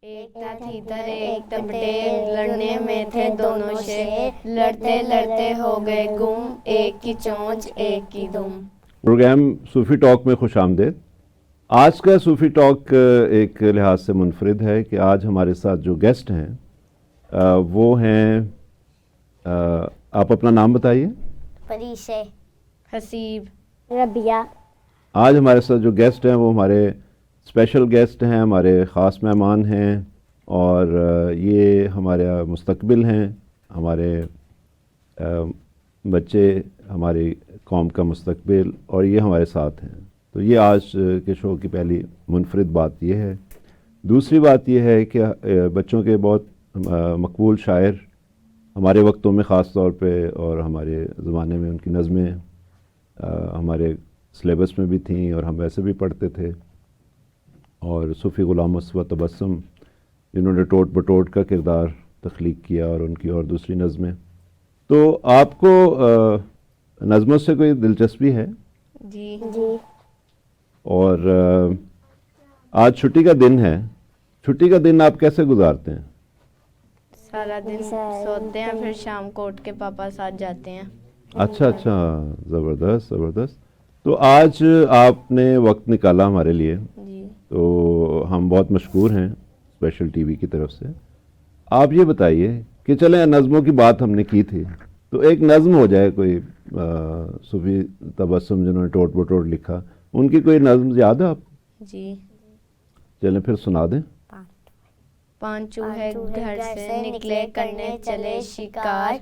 ایک تھا تھیتر ایک تھا بٹیر، لڑنے میں تھے دونوں شیر، لڑتے لڑتے ہو گئے گم، ایک کی چونچ ایک کی دم۔ پروگرام صوفی ٹاک میں خوش آمدید۔ آج کا صوفی ٹاک ایک لحاظ سے منفرد ہے کہ آج ہمارے ساتھ جو گیسٹ ہیں وہ ہیں، آپ اپنا نام بتائیے۔ پریشے، حسیب، ربیہ۔ آج ہمارے ساتھ جو گیسٹ ہیں وہ ہمارے اسپیشل گیسٹ ہیں، ہمارے خاص مہمان ہیں، اور یہ ہمارا مستقبل ہیں، ہمارے بچے ہماری قوم کا مستقبل، اور یہ ہمارے ساتھ ہیں۔ تو یہ آج کے شو کی پہلی منفرد بات یہ ہے۔ دوسری بات یہ ہے کہ بچوں کے بہت مقبول شاعر ہمارے وقتوں میں خاص طور پہ اور ہمارے زمانے میں ان کی نظمیں ہمارے سلیبس میں بھی تھیں اور ہم ویسے بھی پڑھتے تھے، اور صوفی غلام مصطفیٰ تبسم جنہوں نے ٹوٹ بٹوٹ کا کردار تخلیق کیا، اور ان کی اور دوسری نظمیں۔ تو آپ کو نظموں سے کوئی دلچسپی ہے؟ جی جی، اور آج چھٹی کا دن ہے، چھٹی کا دن آپ کیسے گزارتے ہیں؟ سارا دن سوتے ہیں، پھر شام کو اٹھ کے پاپا ساتھ جاتے ہیں۔ اچھا اچھا، زبردست زبردست۔ تو آج آپ نے وقت نکالا ہمارے لیے، جی تو ہم بہت مشکور ہیں اسپیشل ٹی وی کی طرف سے۔ آپ یہ بتائیے کہ چلیں نظموں کی بات ہم نے کی تھی، تو ایک نظم ہو جائے کوئی، صوفی تبسم جنہوں نے ٹوٹ بٹوٹ لکھا، ان کی کوئی نظم یاد ہے آپ کو؟ جی۔ چلیں پھر سنا دیں۔ پانچ چوہے گھر سے نکلے کرنے چلے شکار،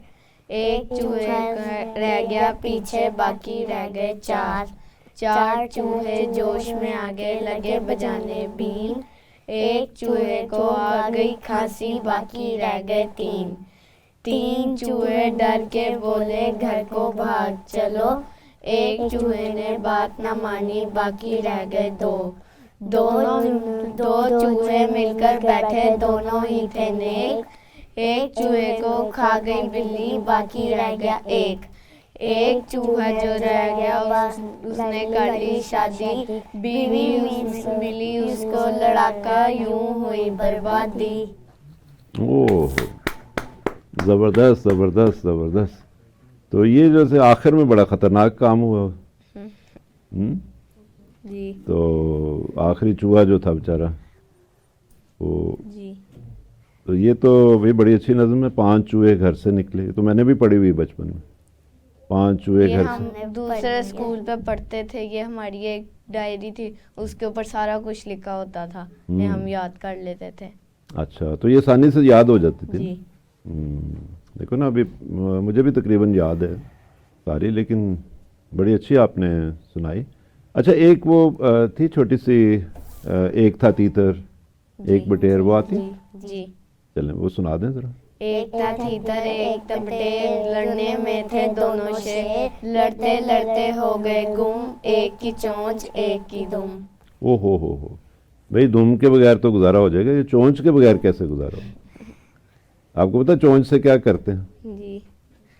ایک چوہے رہ گیا پیچھے باقی رہ گئے چار، چار چوہے جوش میں آگے لگے بجانے بین، ایک چوہے کو آ گئی کھانسی باقی رہ گئے تین، تین چوہے ڈر کے بولے گھر کو بھاگ چلو، ایک چوہے نے بات نہ مانی باقی رہ گئے دو، دو چوہے مل کر بیٹھے دونوں ہی تھے نیک، ایک چوہے کو کھا گئی بلی باقی رہ گیا ایک، ایک چوہا جو رہ گیا اس نے کر لی شادی، بیوی ملی اس کو لڑا کر یوں ہوئی بربادی۔ اوہ، زبردست زبردست زبردست۔ تو یہ جیسے آخر میں بڑا خطرناک کام ہوا۔ جی تو آخری چوہا جو تھا بیچارہ وہ، جی تو یہ تو بھی بڑی اچھی نظم ہے، پانچ چوہے گھر سے نکلے، تو میں نے بھی پڑھی ہوئی بچپن میں، پانچ چوہے یہ گھر ہم سے۔ دوسرے اسکول پہ پڑھتے تھے، یہ ہماری ایک ڈائری تھی، اس کے اوپر سارا کچھ لکھا ہوتا تھا، یہ ہم یاد کر لیتے تھے۔ اچھا، تو یہ آسانی سے یاد ہو جاتی تھی؟ جی دیکھو نا، ابھی مجھے بھی تقریباً یاد ہے ساری، لیکن بڑی اچھی آپ نے سنائی۔ اچھا، ایک وہ تھی چھوٹی سی، ایک تھا تیتر ایک بٹیر، وہ آتی؟ جی۔ چلیں وہ سنا دیں ذرا۔ ایک تھا تھیتر ایک تھا بٹیر، لڑنے میں تھے دونوں شیر، لڑتے لڑتے ہو گئے گم، ایک کی چونچ ایک کی دم۔ او ہو، بھئی دم کے بغیر تو گزارا ہو جائے گا، یہ چونچ کے بغیر کیسے گزارا ہو؟ آپ کو پتا چونچ سے کیا کرتے ہیں؟ جی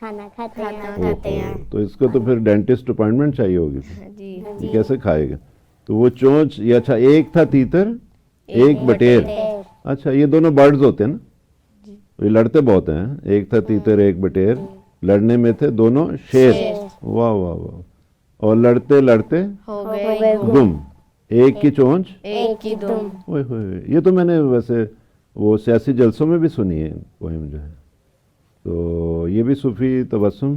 کھانا کھاتے کھاتے ہیں۔ ہیں۔ تو اس کو تو پھر ڈینٹسٹ اپوائنٹمنٹ چاہیے ہوگی، جی یہ کیسے کھائے گا؟ تو وہ چونچ یہ، اچھا، ایک تھا تیتر ایک بٹیر، اچھا یہ دونوں برڈز ہوتے ہیں نا، یہ لڑتے بہت ہیں، ایک تھا تیتر ایک بٹیر، لڑنے میں تھے دونوں شیر، واہ واہ واہ، اور لڑتے لڑتے ہو گئے گم، ایک کی چونچ ایک کی دم۔ اوئے ہوئے، یہ تو میں نے ویسے وہ سیاسی جلسوں میں بھی سنی ہے پوئم جو ہے۔ تو یہ بھی صوفی تبسم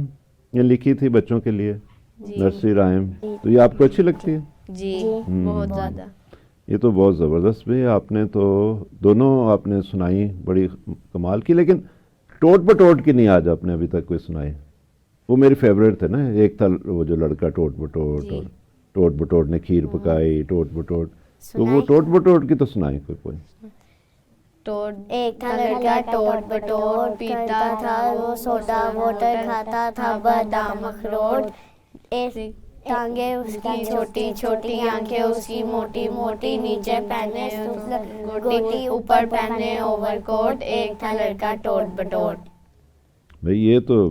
نے لکھی تھی بچوں کے لیے، نرسری رائم، تو یہ آپ کو اچھی لگتی ہے؟ جی بہت زیادہ۔ یہ تو بہت زبردست بھی، آپ نے تو دونوں آپ نے سنائی بڑی کمال کی، لیکن ٹوٹ بٹوٹ کی نہیں آج آپ نے ابھی تک کوئی سنائی۔ وہ میری فیوریٹ تھے نا، ایک تھا وہ جو لڑکا ٹوٹ بٹوٹ، اور ٹوٹ بٹوٹ نے کھیر پکائی، ٹوٹ بٹوٹ، تو وہ ٹوٹ بٹوٹ کی تو سنائی کوئی۔ ایک تھا لڑکا ٹوٹ بٹوٹ، پیتا تھا وہ سوڈا واٹر، کھاتا تھا بادام اخروٹ، ایک ٹانگیں اس کی چھوٹی چھوٹی، آنکھیں اس کی موٹی موٹی، نیچے پہنے گوٹی اوپر پہنے اوور کوٹ، ایک تھا لڑکا ٹوٹ بٹوٹ۔ بھئی یہ تو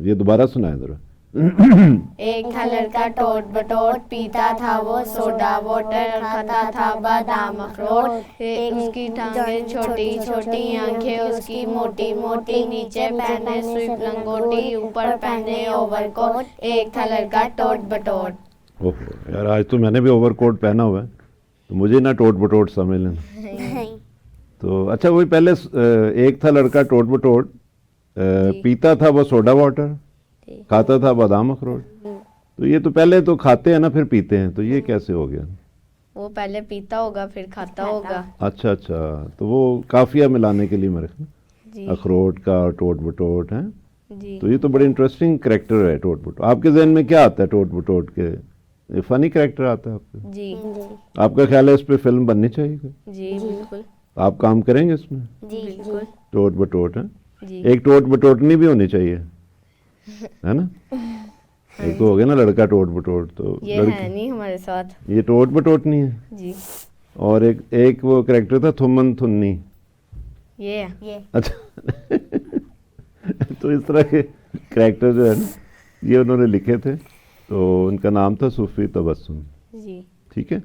یہ دوبارہ سنائیں ذرا، ایک تھا لڑکا ٹوٹ بٹوٹ پیتا تھا وہ سوڈا واٹر کھاتا تھا بادام اخروٹ اس کی ٹانگیں چھوٹی چھوٹی آنکھیں اس کی موٹی موٹی نیچے پہنے سوئپ لنگوٹی اوپر پہنے اوور کوٹ ایک تھا لڑکا ٹوٹ بٹوٹ. اوہ یار آج تو میں نے بھی اوور کوٹ پہنا ہوا ہے تو مجھے نہ ٹوٹ بٹوٹ سمجھ لینا. تو اچھا وہی پہلے ایک تھا لڑکا ٹوٹ بٹوٹ پیتا تھا وہ سوڈا واٹر کھاتا تھا بادام اخروٹ. تو یہ تو پہلے تو کھاتے ہیں نا پھر پیتے ہیں تو یہ کیسے ہو گیا؟ وہ پہلے پیتا ہوگا پھر کھاتا ہوگا. اچھا اچھا تو وہ قافیہ ملانے کے لیے میرے خیال اخروٹ کا اور ٹوٹ بٹوٹ ہیں. تو یہ تو بڑی انٹرسٹنگ کریکٹر ہے ٹوٹ بٹوٹ. آپ کے ذہن میں کیا آتا ہے ٹوٹ بٹوٹ کے؟ فنی کریکٹر آتا ہے آپ کو؟ جی آپ کا خیال ہے اس پہ فلم بننی چاہیے؟ جی بالکل. آپ کام کریں گے اس میں؟ جی بالکل. ٹوٹ بٹوٹ ہے جی ایک ٹوٹ بٹوٹنی بھی ہونی چاہیے ہے نا. ایک تو ہو گیا نا لڑکا ٹوٹ بٹوٹ تو یہ ہے لڑکی نہیں ہمارے ساتھ. یہ ٹوٹ بٹوٹنی ہے. جی اور ایک وہ کریکٹر تھا تھمن تھنی. یہ اچھا تو اس طرح کے کریکٹر جو ہے نا یہ انہوں نے لکھے تھے تو ان کا نام تھا صوفی تبسم. جی ٹھیک ہے.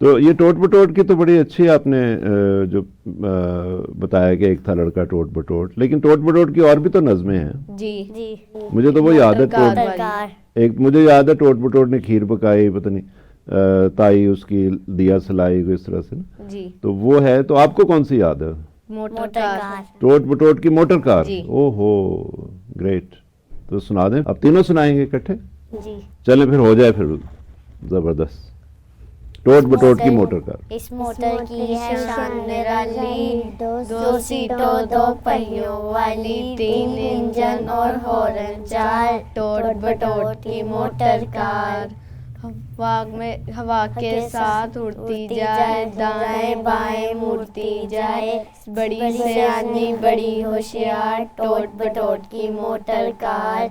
تو یہ ٹوٹ بٹوٹ کی تو بڑی اچھی آپ نے جو بتایا کہ ایک تھا لڑکا ٹوٹ بٹوٹ لیکن ٹوٹ بٹوٹ کی اور بھی تو نظمیں ہیں. جی جی مجھے تو وہ یاد ہے موٹر ایک مجھے یاد ہے ٹوٹ بٹوٹ نے کھیر پکائی پتہ نہیں تائی اس کی دیا سلائی کو اس طرح سے نا. جی تو وہ ہے تو آپ کو کون سی یاد ہے؟ Motor car. ٹوٹ بٹوٹ کی موٹر کار. جی. او ہو گریٹ. تو سنا دیں اب تینوں سنائیں گے اکٹھے. جی چلیں پھر ہو جائے پھر زبردست. ٹوٹ بٹوٹ کی موٹر کار. اس موٹر کی ہے شان نرالی دو سیٹوں دو پہیوں والی تین انجن اور ہارن چار ٹوٹ بٹوٹ کی موٹر کار ہوا کے ساتھ اڑتی جائے دائیں بائیں مڑتی جائے بڑی سیانی بڑی ہوشیار ٹوٹ بٹوٹ کی موٹر کار.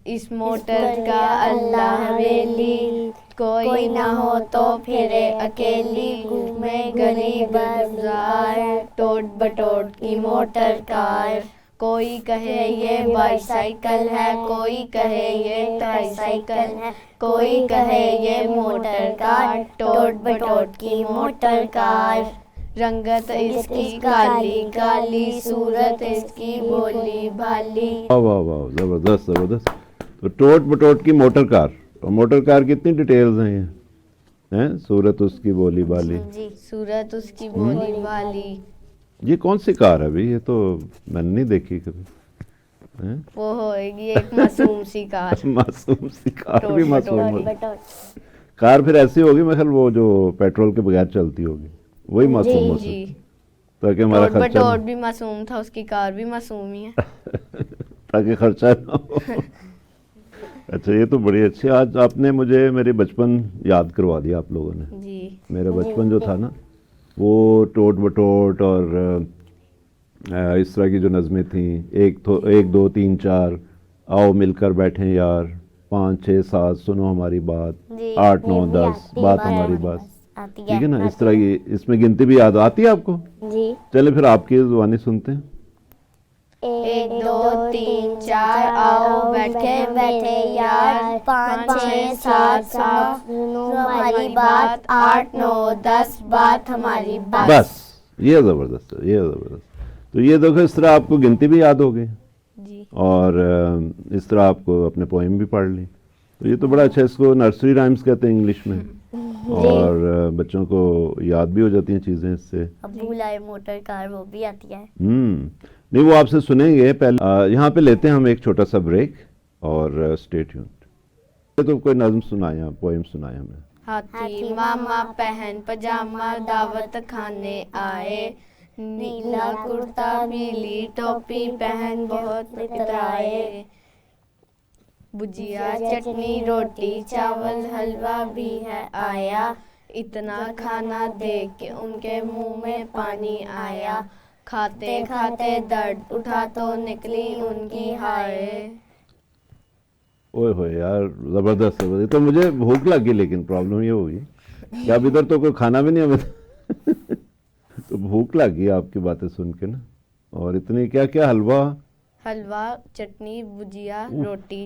اس موٹر کا اللہ حویلی کوئی نہ ہو تو پھرے اکیلی گھومے گلی بازار ٹوٹ بٹوٹ کی موٹر کار. کوئی کہے یہ بائی سائیکل ہے کوئی کہے یہ ٹرائی سائیکل ہے کوئی کہے یہ موٹر کار ٹوٹ بٹوٹ کی موٹر کار. رنگت اس کی کالی کالی صورت اس کی بولی بھالی. واہ واہ واہ زبردست زبردست. تو ٹوٹ بٹوٹ کی موٹر کار اور موٹر کار کی اتنی ڈیٹیلز ہیں ہیں صورت اس کی بولی بالی. جی صورت اس کی بولی بالی. یہ کون سی کار ہے ابھی؟ یہ تو میں نے نہیں دیکھی کبھی. وہ ہوئے گی ایک معصوم سی کار. معصوم سی کار بھی معصوم ہوگی. بٹوٹ کار پھر ایسی ہوگی میں خیال وہ جو پیٹرول کے بغیر چلتی ہوگی وہی معصوم ہو جی سکتی تاکہ ہمارا ٹوٹ خرچہ بٹوٹ بھی معصوم تھا اس کی کار بھی معصوم ہی ہے. تاکہ خرچہ نہ ہو. اچھا یہ تو بڑی اچھی. آج آپ نے مجھے میرے بچپن یاد کروا دیا آپ لوگوں نے. جی میرا بچپن جو تھا نا وہ ٹوٹ بٹوٹ اور اس طرح کی جو نظمیں تھیں ایک دو تین چار آؤ مل کر بیٹھیں یار 5 6 7 سنو ہماری بات 8 9 10 بات ہماری بات. ٹھیک ہے نا اس طرح کی اس میں گنتی بھی یاد آتی ہے آپ کو؟ جی. چلے پھر آپ کی زبانی سنتے ہیں. 1 2 3 4 آؤ بیٹھے یار 5 6 7 سنو ہماری بات 8 9 10 بات ہماری بات. بس یہ زبردست ہے یہ زبردست. تو یہ دیکھو اس طرح آپ کو گنتی بھی یاد ہو گئی جی اور اس طرح آپ کو اپنے پوئم بھی پڑھ لی. تو یہ تو بڑا اچھا. اس کو نرسری رائمز کہتے ہیں انگلش میں اور بچوں کو یاد بھی ہو جاتی ہیں چیزیں اس سے. ابو لائے موٹر کار وہ بھی آتی ہے. نہیں وہ آپ سے سنیں گے. پہلے یہاں پہ لیتے ہیں ہم ایک چھوٹا سا بریک اور اسٹے ٹیونڈ. تو کوئی نظم سنایا پوئم سنایا ہمیں. ہاتھی ماما پہن پجامہ دعوت کھانے آئے نیلا کرتا پیلی ٹوپی پہن بہت اترائے بجیا چٹنی روٹی چاول حلوہ بھی ہے آیا اتنا کھانا دیکھ کے ان کے منہ میں پانی آیا کھاتے کھاتے درد اٹھا تو نکلی ان کی ہائے. اوئے ہوئے یار زبردست زبردست. تو مجھے بھوک لگ گئی لیکن پرابلم یہ ہوگی کہ اب ادھر تو کوئی کھانا بھی نہیں ہمیں تو بھوک لگ گئی آپ کی باتیں سن کے نا. اور اتنی کیا کیا حلوہ چٹنی بجیا روٹی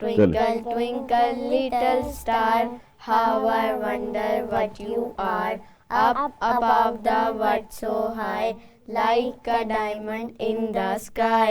Twinkle, twinkle, little star, how I wonder what you are. Up above the world so high, like a diamond in the sky.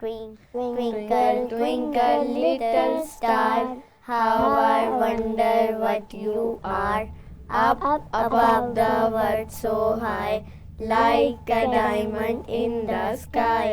Twinkle twinkle little star, how I wonder what you are. Up above the world so high, like a diamond in the sky.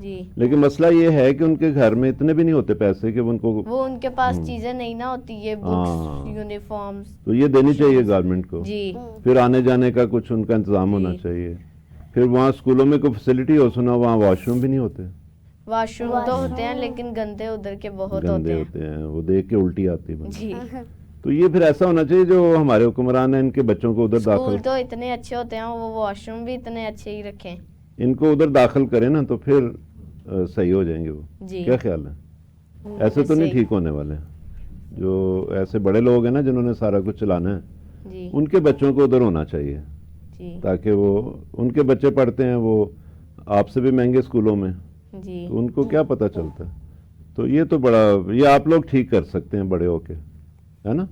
جی لیکن مسئلہ یہ ہے کہ ان کے گھر میں اتنے بھی نہیں ہوتے پیسے کہ ان کو وہ ان کے پاس چیزیں نہیں نہ ہوتی، یہ ہاں۔ Books, uniforms. تو یہ دینی چاہیے گورنمنٹ کو. جی پھر آنے جانے کا کچھ ان کا انتظام ہونا چاہیے. پھر وہاں اسکولوں میں کوئی فیسلٹی ہو، سنا وہاں واش روم بھی نہیں ہوتے. واش روم تو ہوتے ہیں لیکن گندے ادھر کے بہت گندے ہوتے ہیں. ہوتے ہیں، وہ دیکھ کے الٹی آتی ہے. جی تو یہ پھر ایسا ہونا چاہیے جو ہمارے حکمران ہیں ان کے بچوں کو ادھر داخل، اسکول تو اتنے اچھے ہوتے ہیں، وہ واش روم بھی اتنے اچھے ہی رکھیں. ان کو ادھر داخل کریں نا تو پھر صحیح ہو جائیں گے وہ. جی کیا خیال ہے؟ ایسے تو نہیں ٹھیک ہونے والے. جو ایسے بڑے لوگ ہیں نا جنہوں نے سارا کچھ چلانا ہے، جی ان کے بچوں کو ادھر ہونا چاہیے جی تاکہ وہ، ان کے بچے پڑھتے ہیں وہ آپ سے بھی مہنگے اسکولوں میں، جی تو ان کو کیا پتہ چلتا ہے. تو یہ تو بڑا، یہ آپ لوگ ٹھیک کر سکتے ہیں بڑے ہو کے، ہے نا.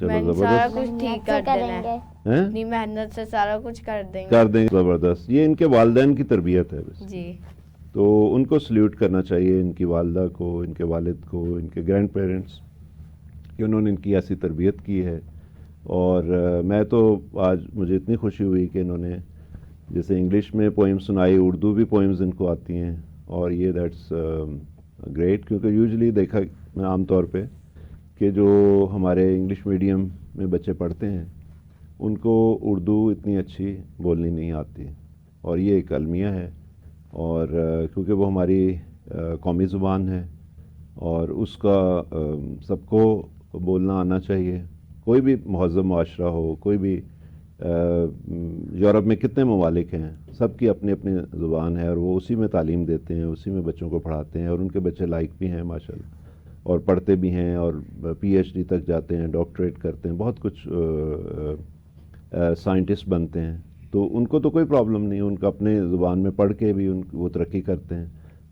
میں چلو سارا زبردست کچھ ٹھیک کر دینا ہے، ہیں، اپنی محنت سے سارا کچھ کر دیں گے. کر دیں گے. زبردست. یہ ان کے والدین کی تربیت ہے بس. جی تو ان کو سلیوٹ کرنا چاہیے، ان کی والدہ کو، ان کے والد کو، ان کے گرینڈ پیرنٹس، کہ انہوں نے ان کی ایسی تربیت کی ہے. اور میں تو آج مجھے اتنی خوشی ہوئی کہ انہوں نے جیسے انگلش میں پوئم سنائی، اردو بھی پوئمز ان کو آتی ہیں، اور یہ دیٹس گریٹ. کیونکہ یوزلی دیکھا میں عام طور پہ کہ جو ہمارے انگلش میڈیم میں بچے پڑھتے ہیں ان کو اردو اتنی اچھی بولنی نہیں آتی، اور یہ ایک المیہ ہے. اور کیونکہ وہ ہماری قومی زبان ہے اور اس کا سب کو بولنا آنا چاہیے. کوئی بھی مہذب معاشرہ ہو، کوئی بھی یورپ میں کتنے ممالک ہیں، سب کی اپنی اپنی زبان ہے، اور وہ اسی میں تعلیم دیتے ہیں، اسی میں بچوں کو پڑھاتے ہیں، اور ان کے بچے لائق بھی ہیں ماشاءاللہ، اور پڑھتے بھی ہیں، اور پی ایچ ڈی تک جاتے ہیں، ڈاکٹریٹ کرتے ہیں، بہت کچھ سائنٹسٹ بنتے ہیں. تو ان کو تو کوئی پرابلم نہیں، ان کا اپنے زبان میں پڑھ کے بھی وہ ترقی کرتے ہیں.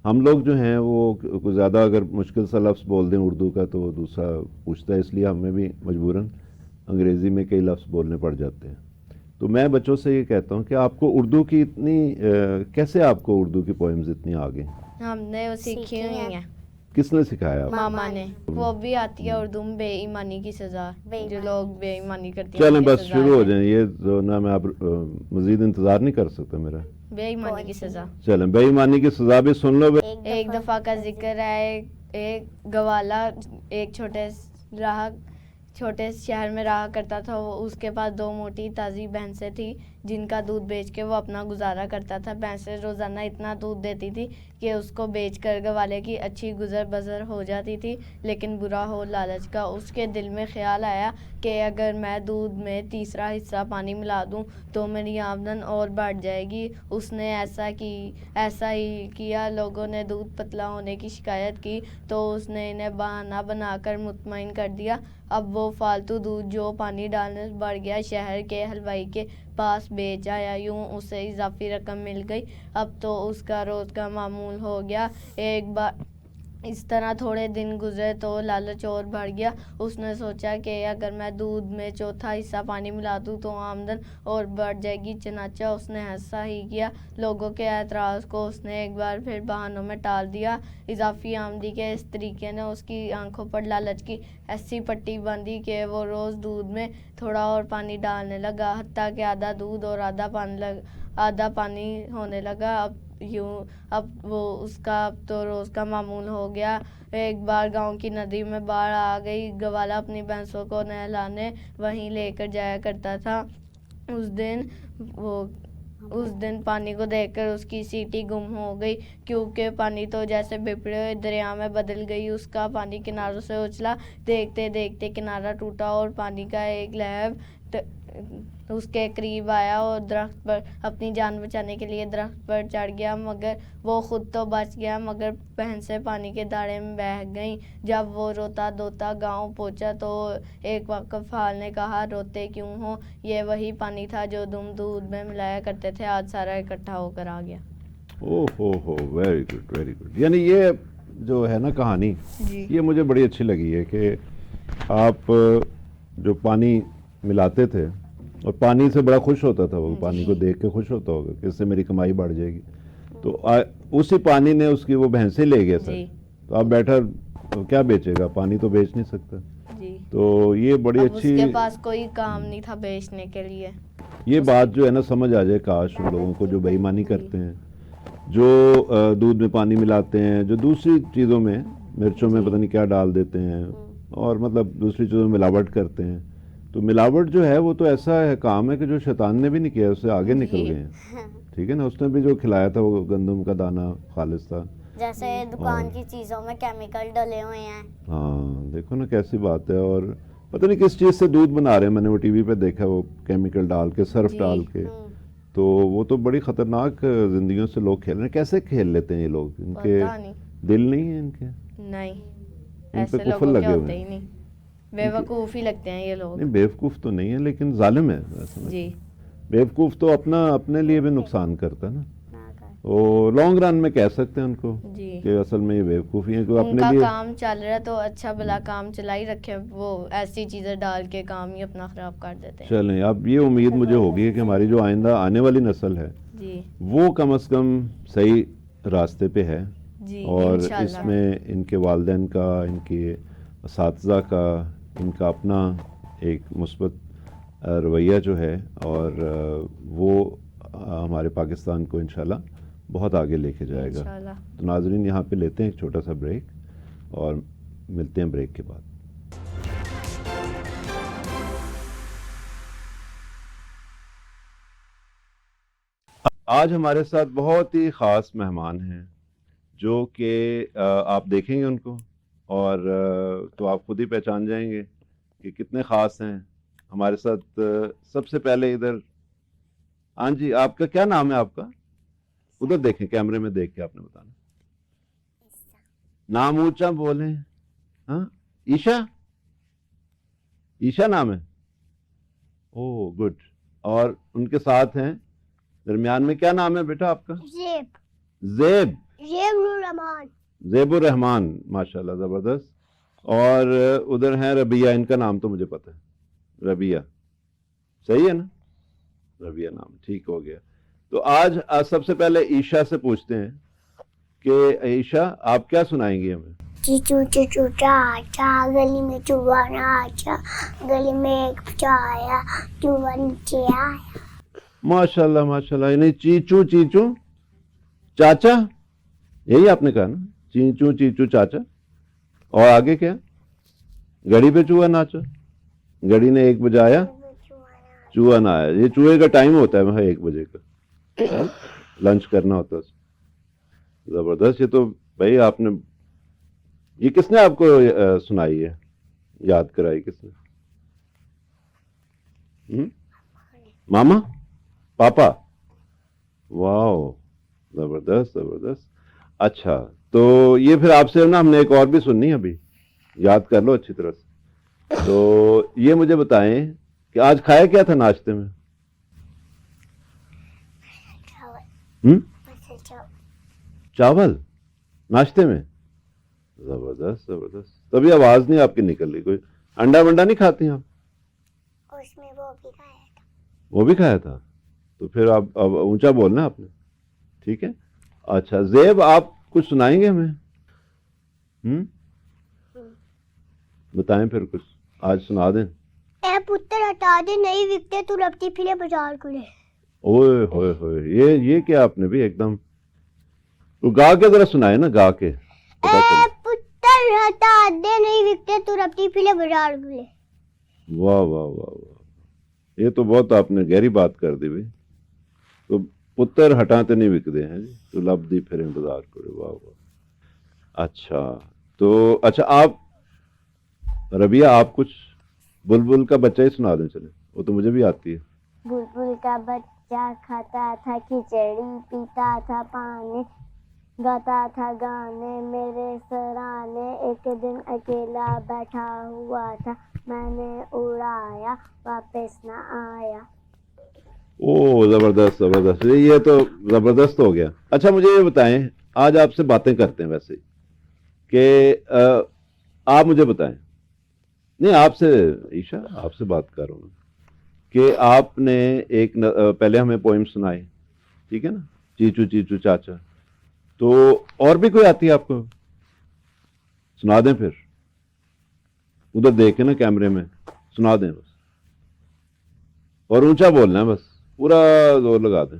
ہم لوگ جو ہیں وہ کچھ زیادہ اگر مشکل سا لفظ بول دیں اردو کا تو وہ دوسرا پوچھتا ہے، اس لیے ہمیں بھی مجبوراً انگریزی میں کئی لفظ بولنے پڑ جاتے ہیں. تو میں بچوں سے یہ کہتا ہوں کہ آپ کو اردو کی اتنی کیسے آپ کو اردو کی پوئمز اتنی آ گئیں؟ ہم نے وہ سیکھی ہوئی ہیں، کس نے سکھایا آپ کو؟ ماما نے. وہ بھی آتی ہے اردو میں، بے ایمانی کی سزا، جو لوگ بے ایمانی کرتے ہیں چلیں ان کی بس سزا شروع ہو ہے. جائیں. یہ جو نا میں اب مزید انتظار نہیں کر سکتا میرا. بے ایمانی کی سزا. چلیں بے ایمانی کی سزا بھی سن لو. ایک دفعہ کا ذکر ہے، ایک گوالا ایک چھوٹے شہر میں رہا کرتا تھا. وہ اس کے پاس 2 موٹی تازی بھینسیں تھیں جن کا دودھ بیچ کے وہ اپنا گزارا کرتا تھا. بھینسیں روزانہ اتنا دودھ دیتی تھی کہ اس کو بیچ کر گوالے کی اچھی گزر بسر ہو جاتی تھی. لیکن برا ہو لالچ کا. اس کے دل میں خیال آیا کہ اگر میں دودھ میں تیسرا حصہ پانی ملا دوں تو میری آمدن اور بڑھ جائے گی. اس نے ایسا ہی کیا. لوگوں نے دودھ پتلا ہونے کی شکایت کی تو اس نے انہیں بہانہ بنا کر مطمئن کر دیا. اب وہ فالتو دودھ جو پانی ڈالنے سے بڑھ گیا شہر کے حلوائی کے پاس بیچ آیا. یوں اسے اضافی رقم مل گئی. اب تو اس کا روز کا معمول ہو گیا. ایک بار اس طرح تھوڑے دن گزرے تو لالچ اور بڑھ گیا. اس نے سوچا کہ اگر میں دودھ میں چوتھا حصہ پانی ملا دوں تو آمدن اور بڑھ جائے گی. چنانچہ اس نے ایسا ہی کیا. لوگوں کے اعتراض کو اس نے ایک بار پھر بہانوں میں ٹال دیا. اضافی آمدنی کے اس طریقے نے اس کی آنکھوں پر لالچ کی ایسی پٹی باندھی کہ وہ روز دودھ میں تھوڑا اور پانی ڈالنے لگا، حتیٰ کہ آدھا دودھ اور آدھا پانی ہونے لگا. اب وہ اس کا اب تو روز کا معمول ہو گیا. ایک بار گاؤں کی ندی میں باڑھ آ گئی. گوالا اپنی بھینسوں کو نہلانے وہیں لے کر جایا کرتا تھا. اس دن پانی کو دیکھ کر اس کی سیٹی گم ہو گئی، کیونکہ پانی تو جیسے بپھڑے ہوئے دریا میں بدل گئی. اس کا پانی کناروں سے اچھلا. دیکھتے دیکھتے کنارہ ٹوٹا اور پانی کا ایک لہر اس کے قریب آیا اور درخت پر اپنی جان بچانے کے لیے درخت پر چڑھ گیا. مگر وہ خود تو بچ گیا مگر بھینسیں پانی کے داڑے میں بہہ گئیں. جب وہ روتا دھوتا گاؤں پہنچا تو ایک واقف حال نے کہا، روتے کیوں ہو؟ یہ وہی پانی تھا جو تم دودھ میں ملایا کرتے تھے، آج سارا اکٹھا ہو کر آ گیا. اوہ ویری گڈ ویری گڈ. یعنی یہ جو ہے نا کہانی، یہ مجھے بڑی اچھی لگی ہے کہ آپ جو پانی ملاتے تھے اور پانی سے بڑا خوش ہوتا تھا، وہ پانی کو دیکھ کے خوش ہوتا ہوگا کہ اس سے میری کمائی بڑھ جائے گی. تو اسی پانی نے اس کی وہ بھینسیں لے گیا سر. تو آپ بیٹھا کیا بیچے گا؟ پانی تو بیچ نہیں سکتا. تو یہ بڑی اچھی، اس کے پاس کوئی کام نہیں تھا بیچنے کے لیے. یہ بات جو ہے نا سمجھ آ جائے کاش ان لوگوں کو جو بے ایمانی کرتے ہیں. جو دودھ میں پانی ملاتے ہیں, جو دوسری چیزوں میں مرچوں میں پتہ نہیں کیا ڈال دیتے ہیں, اور مطلب دوسری چیزوں میں ملاوٹ کرتے ہیں. تو ملاوٹ جو ہے وہ تو ایسا ہے کام ہے کہ جو شیطان نے بھی نہیں کیا, اس سے آگے نکل گئے ہیں. ٹھیک ہے نا, اس نے بھی جو کھلایا تھا وہ گندم کا دانہ خالص تھا. جیسے دکان کی چیزوں میں کیمیکل ڈلے ہوئے ہیں. ہاں دیکھو نا کیسی بات ہے. اور پتہ نہیں کس چیز سے دودھ بنا رہے ہیں, میں نے وہ ٹی وی پہ دیکھا, وہ کیمیکل ڈال کے, سرف ڈال کے. تو وہ تو بڑی خطرناک زندگیوں سے لوگ کھیل رہے ہیں. کیسے کھیل لیتے ہیں یہ لوگ؟ ان کے دل نہیں ہے ان کے؟ نہیں, ان پہ ایسے کفر لوگوں کے لگے ہوتے ہوئے ہی ہیں. نہیں, بیوقوف ہی لگتے ہیں یہ لوگ. نہیں بیوقوف تو نہیں ہے, لیکن ظالم ہے. جی, بیوقوف تو اپنے لیے بھی نقصان کرتا ہے نا. وہ لانگ رن میں کہہ سکتے ہیں ان کو جی, کہ اصل میں یہ بیوقوفی ہے, کہ ان اپنے کا لیے. کام چل رہا ہے تو اچھا بلا کام چلا ہی رکھے, وہ ایسی چیزیں ڈال کے کام ہی اپنا خراب کر دیتے ہیں. چلیں, اب یہ امید مجھے ہوگی کہ ہماری جو آئندہ آنے والی نسل ہے جی وہ کم از کم صحیح راستے پہ ہے. جی, اور اس انشاءاللہ. میں ان کے والدین کا, ان کے اساتذہ کا, ان کا اپنا ایک مثبت رویہ جو ہے, اور وہ ہمارے پاکستان کو انشاءاللہ بہت آگے لے کے جائے گا. انشاءاللہ. تو ناظرین, یہاں پہ لیتے ہیں ایک چھوٹا سا بریک, اور ملتے ہیں بریک کے بعد. آج ہمارے ساتھ بہت ہی خاص مہمان ہیں, جو کہ آپ دیکھیں گے ان کو, اور تو آپ خود ہی پہچان جائیں گے کہ کتنے خاص ہیں ہمارے ساتھ. سب سے پہلے ادھر, ہاں جی, آپ کا کیا نام ہے آپ کا؟ ادھر دیکھیں, کیمرے میں دیکھ کے آپ نے بتانا. نام اونچا بولیں. ہاں, عیشا, عیشا نام ہے. اوہ گڈ. اور ان کے ساتھ ہیں درمیان میں, کیا نام ہے بیٹا آپ کا؟ زیب. زیب. زیب الرحمان. زیب الرحمان, ماشاءاللہ, زبردست. اور ادھر ہیں ربیہ, ان کا نام تو مجھے پتہ ہے, ربیہ. صحیح ہے نا, ربیہ نام, ٹھیک ہو گیا. تو آج سب سے پہلے عیشا سے پوچھتے ہیں کہ عیشا, آپ کیا سنائیں گے ہمیں؟ چیچو چیچو چاچا, گلی میں چوہا ناچا, گلی میں ایک بچہ آیا, چوہا نیچے آیا. ماشاءاللہ ماشاءاللہ. یعنی چیچو چیچو چاچا, یہی آپ نے کہا نا, چیچو چیچو چاچا. اور آگے کیا؟ گھڑی پہ چوہا ناچا, گھڑی نے 1 بجایا, چوہا نہ آیا. یہ چوہے کا ٹائم ہوتا ہے وہاں 1 بجے کا, لنچ کرنا ہوتا ہے. زبردست. یہ تو بھائی آپ نے, یہ کس نے آپ کو سنائی ہے, یاد کرائی کس نے؟ ماما, پاپا؟ واو, زبردست زبردست. اچھا, تو یہ پھر آپ سے نا ہم نے ایک اور بھی سننی ہے, ابھی یاد کر لو اچھی طرح سے. تو یہ مجھے بتائیں کہ آج کھایا کیا تھا ناشتے میں؟ چاول ناشتے میں؟ زبردست زبردست. تبھی آواز نہیں آپ کی نکل رہی. کوئی انڈا ونڈا نہیں کھاتی آپ؟ اس میں وہ بھی کھایا تھا. وہ بھی کھایا تھا. تو پھر آپ اونچا بولنا آپ نے, ٹھیک ہے. اچھا زیب, آپ کچھ سنائیں گے ہمیں؟ بتائیں پھر کچھ, آج سنا دیں. اے پتر ہٹا دے, نہیں وکتے تو ربتی پھرے بازار کو لے. اوئے ہوئے ہوئے, یہ کیا آپ نے بھی ایک دم, تو گا کے ذرا سنائے نا, گا کے. اے پتر ہٹا دے, نہیں وکتے تو ربتی پھرے بازار کو لے. واہ واہ واہ واہ, یہ تو بہت آپ نے گہری بات کر دی بھائی. تو پتر ہٹاتے نہیں وکتے ہیں جی, تو لبدی پھرے بازار کو لے. واہ واہ. اچھا, تو اچھا آپ ربیہ, آپ کچھ بلبل کا بچہ ہی سنا دیں. چلے, وہ تو مجھے بھی آتی ہے. بلبل کا بچہ کھاتا تھا کھچڑی, پیتا تھا پانی, گاتا تھا گانے میرے سرانے. ایک دن اکیلا بیٹھا ہوا تھا, میں نے اڑایا, واپس نہ آیا. او زبردست زبردست, یہ تو زبردست ہو گیا. اچھا مجھے یہ بتائیں, آج آپ سے باتیں کرتے ہیں ویسے کہ آپ مجھے بتائیں, نہیں آپ سے عیشا, آپ سے بات کر رہا ہوں کہ آپ نے ایک پہلے ہمیں پوئم سنائے, ٹھیک ہے نا, چیچو چیچو چاچا. تو اور بھی کوئی آتی ہے آپ کو؟ سنا دیں پھر, ادھر دیکھیں نا کیمرے میں, سنا دیں بس, اور اونچا بولنا ہے بس, پورا زور لگا دیں.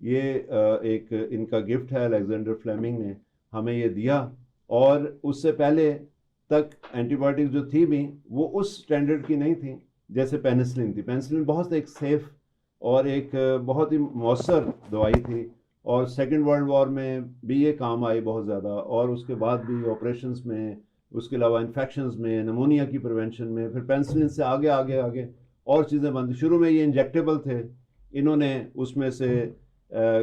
یہ ایک ان کا گفٹ ہے، الیگزینڈر فلیمنگ نے ہمیں یہ دیا، اور اس سے پہلے تک اینٹی بایوٹک جو تھی بھی وہ اس سٹینڈرڈ کی نہیں تھی جیسے پینسلن تھی. پینسلن بہت ایک سیف اور ایک بہت ہی مؤثر دوائی تھی، اور سیکنڈ ورلڈ وار میں بھی یہ کام آئی بہت زیادہ، اور اس کے بعد بھی آپریشنز میں، اس کے علاوہ انفیکشنز میں، نمونیا کی پریونشن میں. پھر پینسلن سے آگے آگے آگے اور چیزیں بند. شروع میں یہ انجیکٹیبل تھے، انہوں نے اس میں سے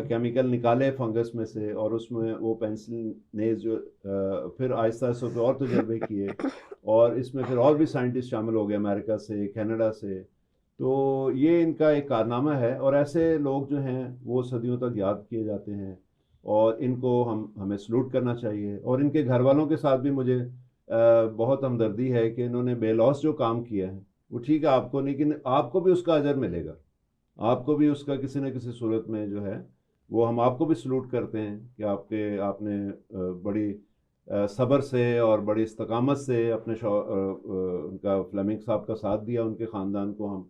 کیمیکل نکالے فنگس میں سے، اور اس میں وہ پینسلنیز جو پھر آہستہ آہستہ پہ اور تجربے کیے، اور اس میں پھر اور بھی سائنٹسٹ شامل ہو گئے امریکہ سے، کینیڈا سے. تو یہ ان کا ایک کارنامہ ہے، اور ایسے لوگ جو ہیں وہ صدیوں تک یاد کیے جاتے ہیں، اور ان کو ہمیں سلوٹ کرنا چاہیے. اور ان کے گھر والوں کے ساتھ بھی مجھے بہت ہمدردی ہے کہ انہوں نے بے لوث جو کام کیا ہے وہ ٹھیک ہے آپ کو، لیکن آپ کو بھی اس کا اجر ملے گا، آپ کو بھی اس کا کسی نہ کسی صورت میں جو ہے وہ ہم آپ کو بھی سلوٹ کرتے ہیں کہ آپ نے بڑی صبر سے اور بڑی استقامت سے اپنے ان کا فلیمنگ صاحب کا ساتھ دیا. ان کے خاندان کو ہم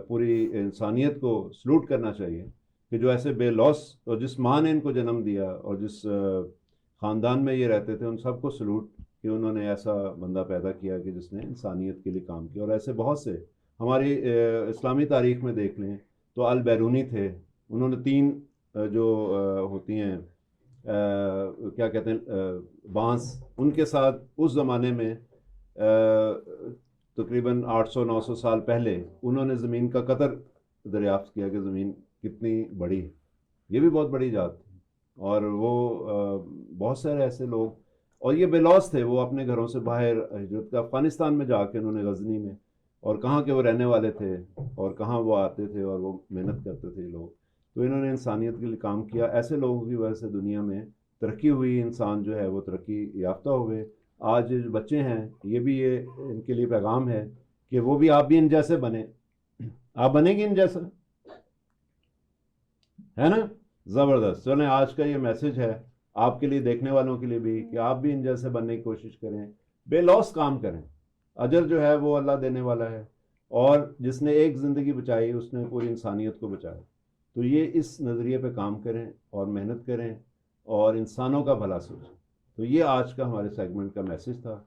پوری انسانیت کو سلوٹ کرنا چاہیے کہ جو ایسے بے لوث، اور جس ماں نے ان کو جنم دیا اور جس خاندان میں یہ رہتے تھے، ان سب کو سلوٹ کہ انہوں نے ایسا بندہ پیدا کیا کہ جس نے انسانیت کے لیے کام کیا. اور ایسے بہت سے ہماری اسلامی تاریخ میں دیکھ لیں تو البیرونی تھے، انہوں نے 3 جو ہوتی ہیں کیا کہتے ہیں بانس، ان کے ساتھ اس زمانے میں تقریباً 800-900 سال پہلے انہوں نے زمین کا قطر دریافت کیا کہ زمین کتنی بڑی ہے. یہ بھی بہت بڑی ذات تھی. اور وہ بہت سارے ایسے لوگ، اور یہ بے لوث تھے، وہ اپنے گھروں سے باہر ہجرت کا، افغانستان میں جا کے انہوں نے غزنی میں، اور کہاں کے وہ رہنے والے تھے اور کہاں وہ آتے تھے اور وہ محنت کرتے تھے لوگ. تو انہوں نے انسانیت کے لیے کام کیا. ایسے لوگوں کی وجہ سے دنیا میں ترقی ہوئی، انسان جو ہے وہ ترقی یافتہ ہوئے. آج جو بچے ہیں یہ بھی ان کے لیے پیغام ہے کہ وہ بھی، آپ بھی ان جیسے بنیں. آپ بنیں گے ان جیسا، ہے نا؟ زبردست. چلیں آج کا یہ میسج ہے آپ کے لیے، دیکھنے والوں کے لیے بھی، کہ آپ بھی ان جیسے بننے کی کوشش کریں، بے لوث کام کریں. اجر جو ہے وہ اللہ دینے والا ہے، اور جس نے ایک زندگی بچائی اس نے پوری انسانیت کو بچایا. تو یہ اس نظریے پہ کام کریں اور محنت کریں اور انسانوں کا بھلا سوچیں. تو یہ آج کا ہمارے سیگمنٹ کا میسج تھا.